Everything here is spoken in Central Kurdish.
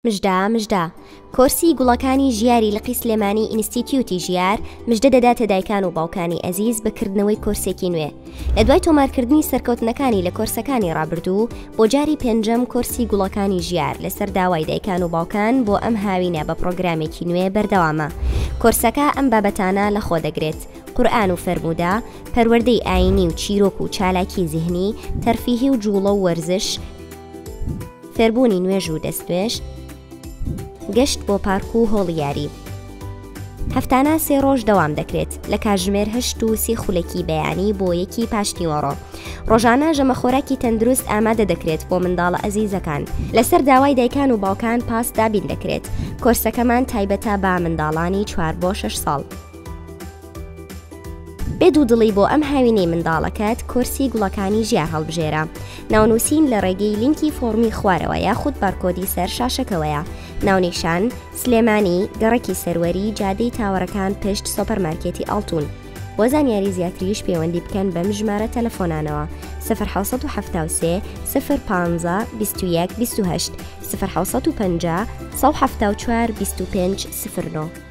مژدا کۆرسی گوڵەکانی ژیاری لە قیسلێمانی ئینستیتیوتی ژیار مژدە دەداتە دایکان و باوکانی ئەزیز بەکردنەوەی کۆرسێکی نوێ لە دوای تۆمارکردنی سەرکەوتنەکانی لە کۆرسەکانی ڕابردوو بۆ جاری پێنجەم کۆرسی گوڵەکانی ژیار لەسەر داوای دایکان و باوکان بۆ ئەم هاوینە بە پرۆگرامێکی نوێ بەردەوامە. کۆرسەکە ئەم بابەتانە لەخۆ دەگرێت: قورئان و فەرموودا، پەروەردەی ئاینی و چیرۆک و چالاکی زیهنی، تەرفیهی و جوڵە و وەرزش، فێربوونی نوێژ و دەستنوێژ، گەشت بۆ پارک و هۆڵی یاری. هەفتانە 3 ڕۆژ دەوام دەکرێت لە کاتژمێر 8 و 30 خولەکی بەیانی بۆ یەکی پاشنیوەڕۆ. ڕۆژانە ژەمەخۆراکی تەندروست ئامادە دەکرێت بۆ منداڵە ئەزیزەکان. لەسەر داوای دایکان و باوکان پاس دابین دەکرێت. کۆرسەکەمان تایبەتە بە منداڵانی 4 بۆ 6 ساڵ. بێد و دڵی بۆ ئەم هاوینەی منداڵەکەت کۆرسی گوڵەکانی ژیار هەڵبژێرە. ناونووسین لە ڕێگەی لینکی فۆرمی خوارەوە یاخود بارکۆدی سەر شاشەکەوەیە. ناونیشان سلێمانی، گەڕێکی سەروەری، جادەی تاوەڕەکان پشت سۆپەرمارکێتی ئاڵتون. بۆ زانیاری زیاتریش پەیوەندی بکەن بەم ژمارە تەلەفۆنانەوە 1970 050 21 28 1950 174 25 09.